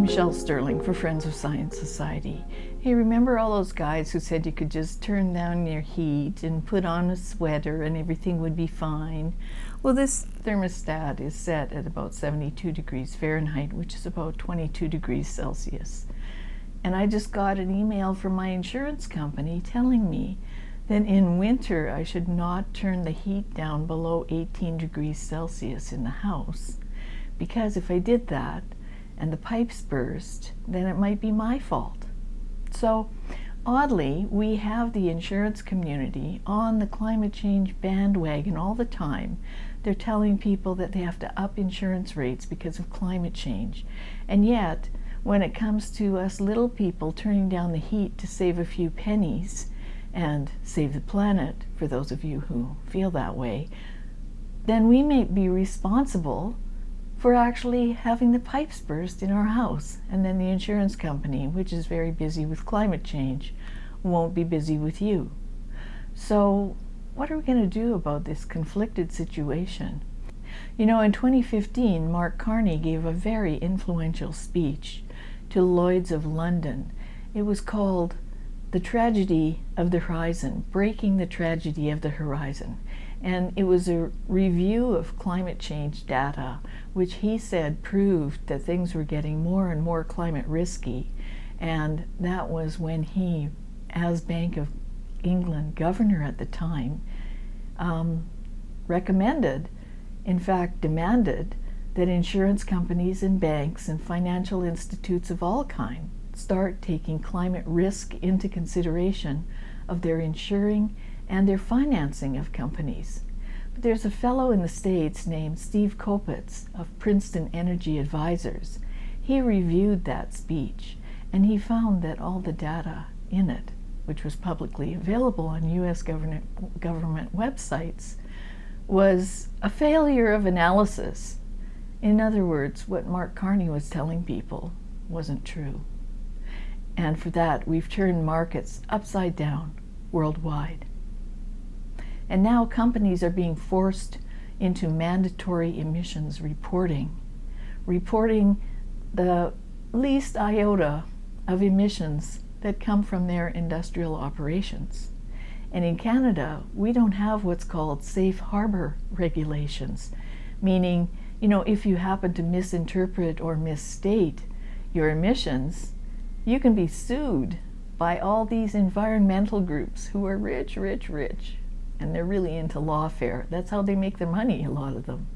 I'm Stirling for Friends of Science Society. Hey, remember all those guys who said you could just turn down your heat and put on a sweater and everything would be fine? Well, this thermostat is set at about 72 degrees Fahrenheit, which is about 22 degrees Celsius. And I just got an email from my insurance company telling me that in winter I should not turn the heat down below 18 degrees Celsius in the house, because if I did that and the pipes burst, then it might be my fault. So oddly, we have the insurance community on the climate change bandwagon all the time. They're telling people that they have to up insurance rates because of climate change. And yet, when it comes to us little people turning down the heat to save a few pennies and save the planet, for those of you who feel that way, then we may be responsible for actually having the pipes burst in our house. And then the insurance company, which is very busy with climate change, won't be busy with you. So what are we going to do about this conflicted situation? You know, in 2015, Mark Carney gave a very influential speech to Lloyd's of London. It was called The Tragedy of the Horizon, Breaking the Tragedy of the Horizon. And it was a review of climate change data, which he said proved that things were getting more and more climate risky. And that was when he, as Bank of England governor at the time, recommended, in fact demanded, that insurance companies and banks and financial institutes of all kinds start taking climate risk into consideration of their insuring and their financing of companies. But there's a fellow in the States named Steve Kopitz of Princeton Energy Advisors. He reviewed that speech and he found that all the data in it, which was publicly available on US government websites, was a failure of analysis. In other words, what Mark Carney was telling people wasn't true. And for that, we've turned markets upside down worldwide. And now companies are being forced into mandatory emissions reporting the least iota of emissions that come from their industrial operations. And in Canada, we don't have what's called safe harbor regulations, meaning, you know, if you happen to misinterpret or misstate your emissions, you can be sued by all these environmental groups who are rich, and they're really into lawfare. That's how they make their money, a lot of them.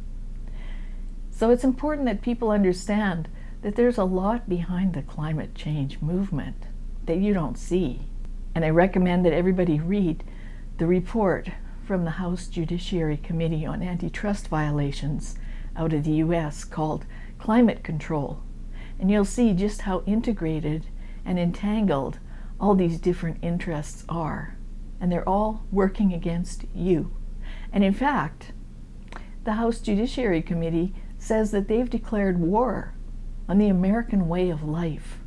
So it's important that people understand that there's a lot behind the climate change movement that you don't see. And I recommend that everybody read the report from the House Judiciary Committee on Antitrust Violations out of the US called Climate Control. And you'll see just how integrated and entangled all these different interests are. And they're all working against you. And in fact, the House Judiciary Committee says that they've declared war on the American way of life.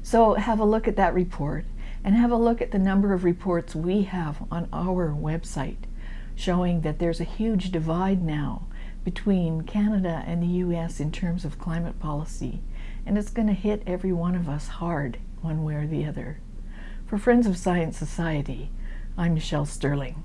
So have a look at that report and have a look at the number of reports we have on our website showing that there's a huge divide now between Canada and the US in terms of climate policy. And it's going to hit every one of us hard, one way or the other. For Friends of Science Society, I'm Stirling.